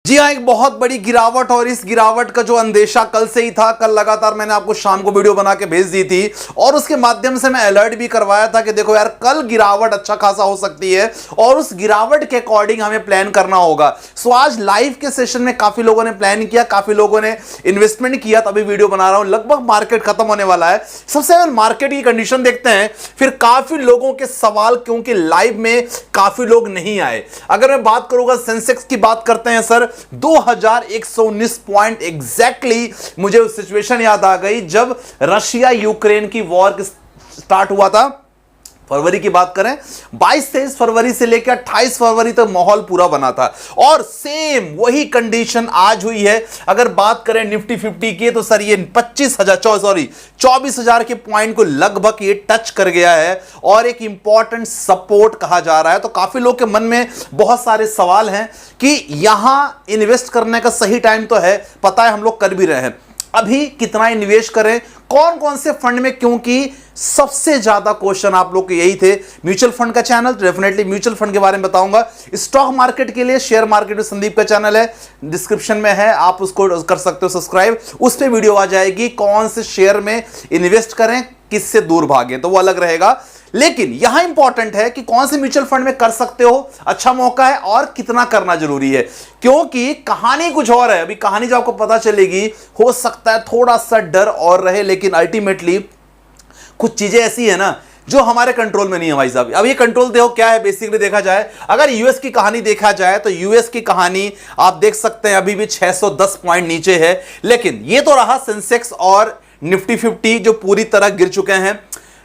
जी हाँ, एक बहुत बड़ी गिरावट और इस गिरावट का जो अंदेशा कल से ही था। कल लगातार मैंने आपको शाम को वीडियो बना के भेज दी थी और उसके माध्यम से मैं अलर्ट भी करवाया था कि देखो यार, कल गिरावट अच्छा खासा हो सकती है और उस गिरावट के अकॉर्डिंग हमें प्लान करना होगा। सो आज लाइव के सेशन में काफी लोगों ने प्लान किया, काफी लोगों ने इन्वेस्टमेंट किया, तभी वीडियो बना रहा हूं। लगभग मार्केट खत्म होने वाला है। सबसे पहले मार्केट की कंडीशन देखते हैं, फिर काफी लोगों के सवाल, क्योंकि लाइव में काफी लोग नहीं आए। अगर मैं बात करूंगा सेंसेक्स की, बात करते हैं सर, 2119 पॉइंट एग्जैक्टली। मुझे उस सिचुएशन याद आ गई जब रशिया यूक्रेन की वॉर स्टार्ट हुआ था। फरवरी की बात करें, 22-23 फरवरी से लेकर 28 फरवरी तक माहौल पूरा बना था और सेम वही कंडीशन आज हुई है। अगर बात करें निफ्टी 50 की, तो सर ये 24,000 के पॉइंट को लगभग ये टच कर गया है और एक इंपॉर्टेंट सपोर्ट कहा जा रहा है। तो काफी लोग के मन में बहुत सारे सवाल हैं कि यहां इन्वेस्ट करने का सही टाइम तो है, पता है हम लोग कर भी रहे हैं, अभी कितना इन्वेस्ट करें, कौन कौन से फंड में, क्योंकि सबसे ज्यादा क्वेश्चन आप लोग के यही थे। म्यूचुअल फंड का चैनल, डेफिनेटली म्यूचुअल फंड के बारे में बताऊंगा। स्टॉक मार्केट के लिए शेयर मार्केट में संदीप का चैनल है, डिस्क्रिप्शन में है, आप उसको कर सकते हो सब्सक्राइब। उस पर वीडियो आ जाएगी, कौन से शेयर में इन्वेस्ट करें, किससे दूर भागें, तो वो अलग रहेगा। लेकिन यहां इंपॉर्टेंट है कि कौन से म्यूचुअल फंड में कर सकते हो, अच्छा मौका है, और कितना करना जरूरी है, क्योंकि कहानी कुछ और है। अभी कहानी जब आपको पता चलेगी, हो सकता है थोड़ा सा डर और रहे, लेकिन अल्टीमेटली कुछ चीजें ऐसी है ना जो हमारे कंट्रोल में नहीं है भाई साहब। अब ये कंट्रोल देखो क्या है, बेसिकली देखा जाए, अगर यूएस की कहानी देखा जाए तो यूएस की कहानी आप देख सकते हैं अभी भी 610 पॉइंट नीचे है। लेकिन ये तो रहा सेंसेक्स और निफ्टी 50 जो पूरी तरह गिर चुके हैं।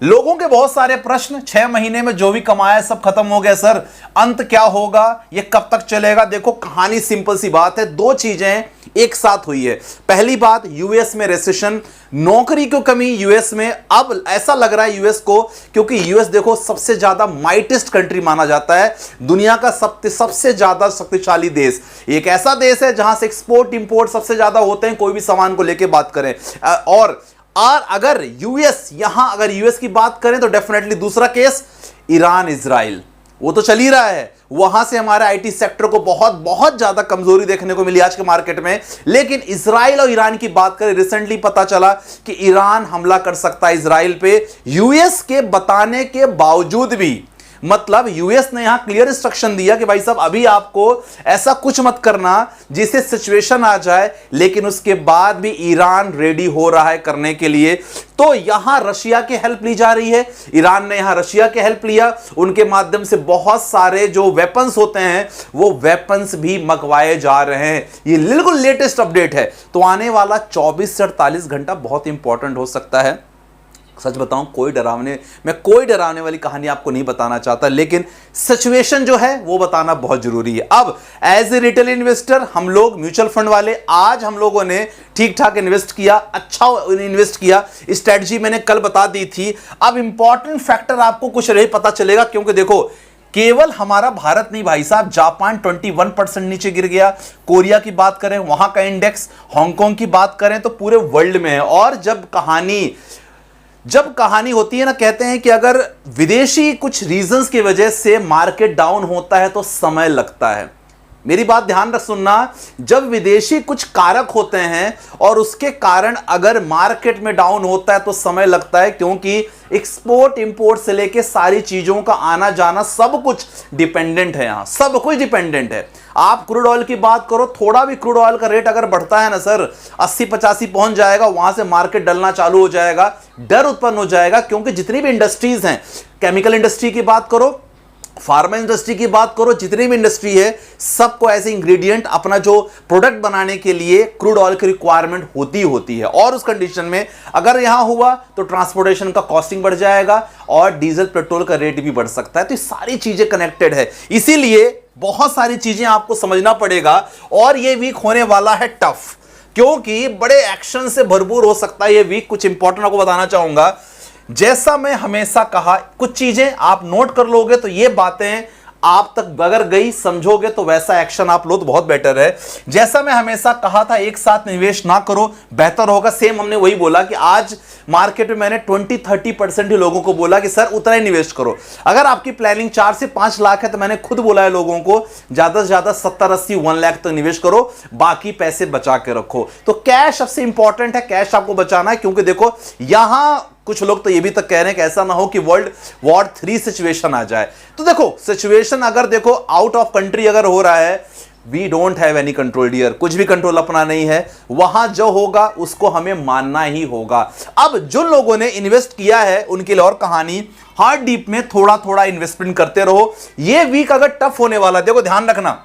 लोगों के बहुत सारे प्रश्न, 6 महीने में जो भी कमाया सब खत्म हो गया सर, अंत क्या होगा, ये कब तक चलेगा। देखो कहानी सिंपल सी बात है, दो चीजें एक साथ हुई है। पहली बात, यूएस में रिसेशन, नौकरी की कमी यूएस में। अब ऐसा लग रहा है यूएस को, क्योंकि यूएस देखो सबसे ज्यादा माइटेस्ट कंट्री माना जाता है, दुनिया का सबसे ज्यादा शक्तिशाली देश। एक ऐसा देश है जहां से एक्सपोर्ट इंपोर्ट सबसे ज्यादा होते हैं, कोई भी सामान को लेकर बात करें। और अगर यूएस की बात करें तो डेफिनेटली दूसरा केस ईरान इजराइल, वो तो चल ही रहा है। वहां से हमारे आईटी सेक्टर को बहुत ज्यादा कमजोरी देखने को मिली आज के मार्केट में। लेकिन इजराइल और ईरान की बात करें, रिसेंटली पता चला कि ईरान हमला कर सकता है इजराइल पे, यूएस के बताने के बावजूद भी। मतलब यूएस ने यहां क्लियर इंस्ट्रक्शन दिया कि भाई साहब अभी आपको ऐसा कुछ मत करना जिससे सिचुएशन आ जाए, लेकिन उसके बाद भी ईरान रेडी हो रहा है करने के लिए। तो यहां रशिया की हेल्प ली जा रही है, ईरान ने यहां रशिया की हेल्प लिया, उनके माध्यम से बहुत सारे जो वेपन्स होते हैं वो वेपन्स भी मंगवाए जा रहे हैं। ये बिल्कुल लेटेस्ट अपडेट है। तो आने वाला 24 से 48 घंटा बहुत इंपॉर्टेंट हो सकता है। सच बताऊं, कोई डरावने वाली कहानी आपको नहीं बताना चाहता, लेकिन सिचुएशन जो है वो बताना बहुत जरूरी है। अब एज ए रिटेल इन्वेस्टर हम लोग, म्यूचुअल फंड वाले, आज हम लोगों ने ठीक ठाक इन्वेस्ट किया, अच्छा इन्वेस्ट किया। स्ट्रेटजी मैंने कल बता दी थी। अब इंपॉर्टेंट फैक्टर आपको कुछ नहीं पता चलेगा, क्योंकि देखो केवल हमारा भारत नहीं भाई साहब, जापान 21% नीचे गिर गया, कोरिया की बात करें वहां का इंडेक्स, हांगकांग की बात करें तो पूरे वर्ल्ड में है। और जब कहानी होती है ना, कहते हैं कि अगर विदेशी कुछ रीजंस की वजह से मार्केट डाउन होता है तो समय लगता है। मेरी बात ध्यान रख सुनना, जब विदेशी कुछ कारक होते हैं और उसके कारण अगर मार्केट में डाउन होता है तो समय लगता है, क्योंकि एक्सपोर्ट इंपोर्ट से लेके सारी चीजों का आना जाना सब कुछ डिपेंडेंट है। यहां सब कुछ डिपेंडेंट है। आप क्रूड ऑयल की बात करो, थोड़ा भी क्रूड ऑयल का रेट अगर बढ़ता है ना सर, 80-85 पहुंच जाएगा, वहां से मार्केट डलना चालू हो जाएगा, डर उत्पन्न हो जाएगा। क्योंकि जितनी भी इंडस्ट्रीज हैं, केमिकल इंडस्ट्री की बात करो, फार्मा इंडस्ट्री की बात करो, जितनी भी इंडस्ट्री है, सबको ऐसे इंग्रेडिएंट अपना जो प्रोडक्ट बनाने के लिए क्रूड ऑयल की रिक्वायरमेंट होती है। और उस कंडीशन में अगर यहां हुआ तो ट्रांसपोर्टेशन का कॉस्टिंग बढ़ जाएगा और डीजल पेट्रोल का रेट भी बढ़ सकता है। तो ये सारी चीजें कनेक्टेड है, इसीलिए बहुत सारी चीजें आपको समझना पड़ेगा। और ये वीक होने वाला है टफ, क्योंकि बड़े एक्शन से भरपूर हो सकता है ये वीक। कुछ इंपॉर्टेंट आपको बताना चाहूंगा, जैसा मैं हमेशा कहा, कुछ चीजें आप नोट कर लोगे तो ये बातें आप तक अगर गई समझोगे तो वैसा एक्शन आप लो तो बहुत बेटर है। जैसा मैं हमेशा कहा था एक साथ निवेश ना करो, बेहतर होगा। सेम हमने वही बोला कि आज मार्केट में मैंने 20-30% ही लोगों को बोला कि सर उतना ही निवेश करो। अगर आपकी प्लानिंग 4 से 5 लाख है तो मैंने खुद बोला है लोगों को ज्यादा से ज्यादा 70-80 1 लाख तक निवेश करो, बाकी पैसे बचा के रखो। तो कैश सबसे इंपॉर्टेंट है, कैश आपको बचाना है, क्योंकि देखो यहां कुछ लोग तो ये भी तक कह रहे हैं कि ऐसा ना हो कि वर्ल्ड वॉर 3 सिचुएशन आ जाए। तो देखो सिचुएशन अगर देखो आउट ऑफ कंट्री अगर हो रहा है, we don't have any control dear, कुछ भी कंट्रोल अपना नहीं है। वहां जो होगा उसको हमें मानना ही होगा। अब जो लोगों ने इन्वेस्ट किया है उनके लिए और कहानी, हार्ड डीप में थोड़ा थोड़ा इन्वेस्टमेंट करते रहो। ये वीक अगर टफ होने वाला, देखो ध्यान रखना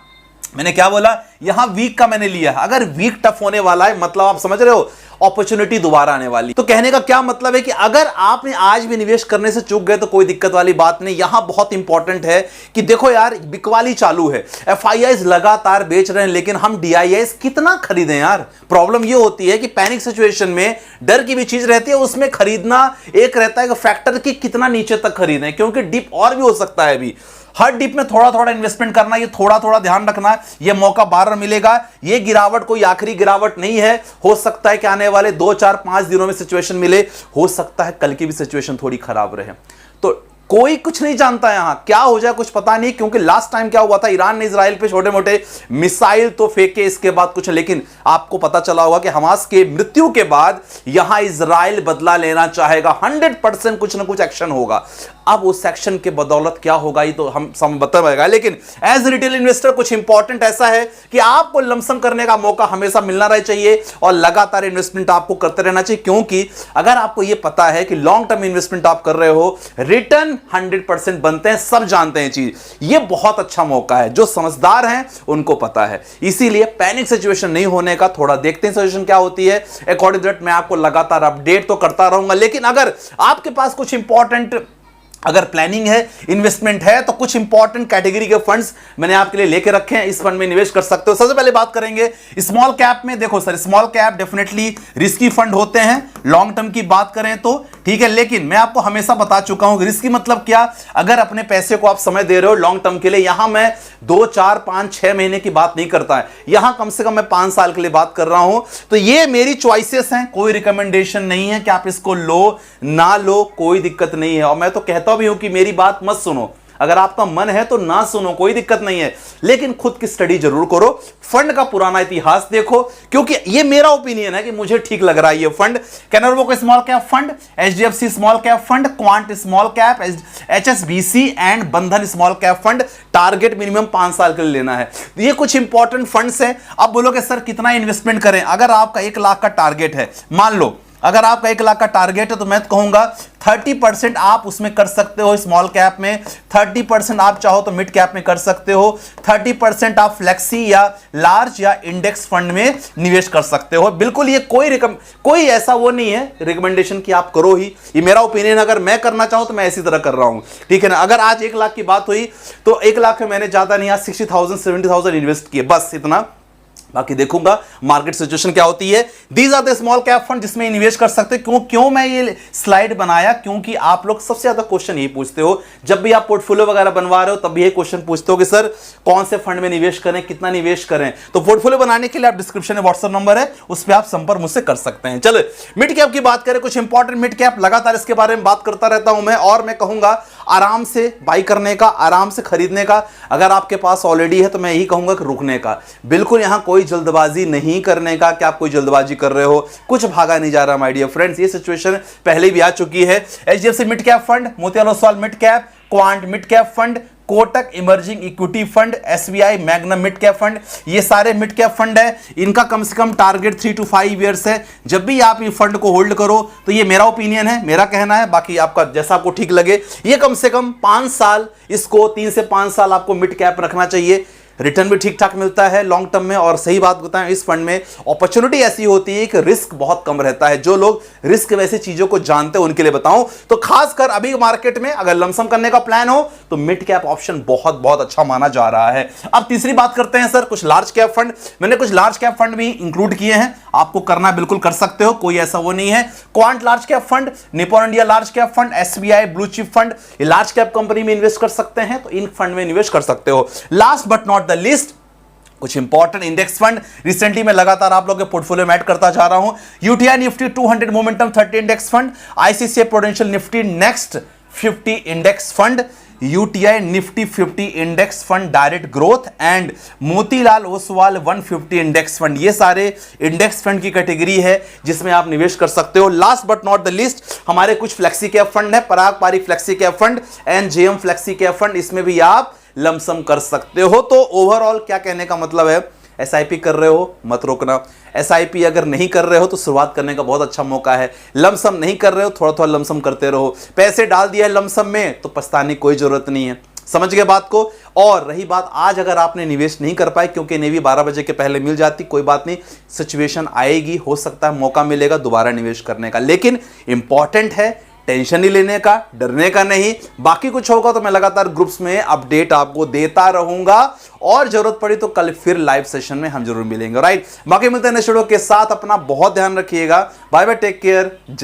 मैंने क्या बोला, यहां वीक का मैंने लिया, अगर वीक टफ होने वाला है मतलब आप समझ रहे हो अपॉर्चुनिटी दोबारा आने वाली। तो कहने का क्या मतलब है कि अगर आपने आज भी निवेश करने से चूक गए तो कोई दिक्कत वाली बात नहीं। यहां बहुत इंपॉर्टेंट है कि देखो यार बिकवाली चालू है, एफआईआईज लगातार बेच रहे हैं, लेकिन हम डीआईआईज कितना खरीदें यार। प्रॉब्लम यह होती है कि पैनिक सिचुएशन में डर की भी चीज रहती है, उसमें खरीदना एक रहता है कि फैक्टर की कितना नीचे तक खरीदें, क्योंकि डिप और भी हो सकता है। अभी हर डिप में थोड़ा थोड़ा इन्वेस्टमेंट करना, ये थोड़ा थोड़ा ध्यान रखना, ये मौका बार मिलेगा। ये गिरावट कोई आखिरी गिरावट नहीं है, हो सकता है कि आने वाले 2, 4, 5 दिनों में सिचुएशन मिले, हो सकता है कल की भी सिचुएशन थोड़ी खराब रहे। तो कोई कुछ नहीं जानता यहां क्या हो जाए, कुछ पता नहीं, क्योंकि लास्ट टाइम क्या हुआ था, ईरान ने इजराइल पे छोटे मोटे मिसाइल तो फेंके, इसके बाद कुछ, लेकिन आपको पता चला होगा कि हमास के मृत्यु के बाद यहां इजराइल बदला लेना चाहेगा, 100% कुछ ना कुछ एक्शन होगा। अब उस एक्शन के बदौलत क्या होगा ये तो हम सब बताएगा, लेकिन एज रिटेल इन्वेस्टर कुछ इंपॉर्टेंट ऐसा है कि आपको लमसम करने का मौका हमेशा मिलना रह चाहिए और लगातार इन्वेस्टमेंट आपको करते रहना चाहिए। क्योंकि अगर आपको यह पता है कि लॉन्ग टर्म इन्वेस्टमेंट आप कर रहे हो, रिटर्न 100% बनते हैं, सब जानते हैं चीज, ये बहुत अच्छा मौका है। जो समझदार हैं उनको पता है, इसीलिए पैनिक सिचुएशन नहीं होने का थोड़ा देखते हैं सिचुएशन क्या होती है। अकॉर्डिंग टू दैट मैं आपको लगातार अपडेट तो करता रहूंगा। लेकिन अगर आपके पास कुछ इंपॉर्टेंट अगर प्लानिंग है, इन्वेस्टमेंट है, तो कुछ इंपॉर्टेंट कैटेगरी के फंड्स मैंने आपके लिए लेके रखे हैं, इस फंड में निवेश कर सकते हो। सबसे पहले बात करेंगे स्मॉल कैप में। देखो sir small cap definitely risky fund होते हैं लॉन्ग टर्म की बात करें तो, ठीक है, लेकिन मैं आपको हमेशा बता चुका हूं रिस्की मतलब क्या, अगर अपने पैसे को आप समय दे रहे हो लॉन्ग टर्म के लिए, यहां मैं 2, 4, 5, 6 महीने की बात नहीं करता है, यहां कम से कम मैं 5 साल के लिए बात कर रहा हूं। तो ये मेरी चॉइसेस हैं, कोई रिकमेंडेशन नहीं है कि आप इसको लो ना लो, कोई दिक्कत नहीं है। और मैं तो कहता भी हूं कि मेरी बात मत सुनो, अगर आपका मन है तो ना सुनो, कोई दिक्कत नहीं है, लेकिन खुद की स्टडी जरूर करो, फंड का पुराना इतिहास देखो, क्योंकि ये मेरा ओपिनियन है कि मुझे ठीक लग रहा है ये फंड। कैनरा का small cap fund, HDFC small cap fund, quant small cap, HSBC and Bandhan small cap fund, target minimum 5 साल के लिए लेना है। ये कुछ इंपॉर्टेंट फंड्स हैं। अब बोलोगे सर कितना इन्वेस्टमेंट करें, अगर आपका 1 लाख का टारगेट है, मान लो अगर आपका 1 लाख का टारगेट है, तो मैं कहूंगा 30% आप उसमें कर सकते हो स्मॉल कैप में, 30% आप चाहो तो मिड कैप में कर सकते हो, 30% आप फ्लेक्सी या लार्ज या इंडेक्स फंड में निवेश कर सकते हो। बिल्कुल ये कोई ऐसा वो नहीं है रिकमेंडेशन कि आप करो ही, ये मेरा ओपिनियन, अगर मैं करना चाहूं तो मैं इसी तरह कर रहा हूं, ठीक है ना। अगर आज 1 लाख की बात हुई तो 1 लाख में मैंने ज्यादा नहीं, आज 60,000 70,000 इन्वेस्ट किए, बस इतना, बाकी देखूंगा मार्केट सिचुएशन क्या होती है। These are the small cap fund जिसमें निवेश कर सकते हो। क्यों मैं ये स्लाइड बनाया, क्योंकि आप लोग सबसे ज्यादा क्वेश्चन ये पूछते हो, जब भी आप पोर्टफोलियो वगैरह बनवा रहे हो तब भी ये क्वेश्चन पूछते हो कि सर कौन से फंड में निवेश करें, कितना निवेश करें। तो पोर्टफोलियो बनाने के लिए आप डिस्क्रिप्शन में व्हाट्सएप नंबर है, उस पर आप संपर्क मुझसे कर सकते हैं। चलो मिड कैप की बात करें, कुछ इंपॉर्टेंट मिड कैप, लगातार इसके बारे में बात करता रहता हूं मैं, और मैं कहूंगा आराम से बाई करने का, आराम से खरीदने का। अगर आपके पास ऑलरेडी है तो मैं यही कहूंगा कि रुकने का, बिल्कुल यहां कोई जल्दबाजी नहीं करने का कि आप कोई जल्दबाजी कर रहे हो, कुछ भागा नहीं जा रहा माय डियर फ्रेंड्स। ये सिचुएशन पहले भी आ चुकी है। HDFC mid cap fund, Motilal Oswal mid cap, quant mid cap fund, Kotak emerging equity fund, SBI magnum mid cap fund, ये सारे मिड कैप फंड है। इनका कम से कम टारगेट 3 to 5 इयर्स है। जब भी आप ये फंड को होल्ड करो तो ये मेरा ओपिनियन है, मेरा कहना है, बाकी आपका जैसा आपको ठीक लगे। ये कम से कम 5 साल, इसको 3 से 5 साल आपको मिड कैप रखना चाहिए। रिटर्न भी ठीक ठाक मिलता है लॉन्ग टर्म में। और सही बात बताएं, इस फंड में अपॉर्चुनिटी ऐसी होती है कि रिस्क बहुत कम रहता है। जो लोग रिस्क वैसी चीजों को जानते हैं उनके लिए बताऊं तो खासकर अभी मार्केट में अगर लमसम करने का प्लान हो तो मिड कैप ऑप्शन बहुत बहुत अच्छा माना जा रहा है। अब तीसरी बात करते हैं सर, कुछ लार्ज कैप फंड। मैंने कुछ लार्ज कैप फंड भी इंक्लूड किए हैं, आपको करना बिल्कुल कर सकते हो, कोई ऐसा वो नहीं है। Quant large cap fund, Nippon India large cap fund, SBI blue chip fund, ये लार्ज कैप कंपनी में इन्वेस्ट कर सकते हैं, तो इन फंड में इन्वेस्ट कर सकते हो। Last but not the list, कुछ इंपॉर्टेंट इंडेक्स फंड रिसेंटली मैं लगातार आप लोगों के पोर्टफोलियो में ऐड करता जा रहा हूं। UTI Nifty 200 momentum 30 index fund, ICCI prudential Nifty next 50 index fund, UTI Nifty 50 index fund direct growth and Motilal Oswal 150 index fund. ये सारे इंडेक्स फंड की कैटेगरी है जिसमें आप निवेश कर सकते हो। Last but not the least, हमारे कुछ फ्लेक्सी कैप फंड है, Parag Parikh flexi cap fund and JM flexi cap fund, इसमें भी आप लमसम कर सकते हो। तो ओवरऑल क्या कहने का मतलब है, एसआईपी कर रहे हो मत रोकना, एसआईपी अगर नहीं कर रहे हो तो शुरुआत करने का बहुत अच्छा मौका है। लमसम नहीं कर रहे हो, थोड़ा थोड़ा लमसम करते रहो। पैसे डाल दिया है लमसम में तो पछताने की कोई जरूरत नहीं है, समझ गए बात को। और रही बात, आज अगर आपने निवेश नहीं कर पाए क्योंकि नेवी 12 बजे के पहले मिल जाती, कोई बात नहीं, सिचुएशन आएगी, हो सकता है मौका मिलेगा दोबारा निवेश करने का। लेकिन इंपॉर्टेंट है टेंशन नहीं लेने का, डरने का नहीं। बाकी कुछ होगा तो मैं लगातार ग्रुप्स में अपडेट आपको देता रहूंगा और जरूरत पड़ी तो कल फिर लाइव सेशन में हम जरूर मिलेंगे। राइट, बाकी मिलते हैं नेक्स्ट वीडियो के साथ। अपना बहुत ध्यान रखिएगा। बाय बाय, टेक केयर, जय।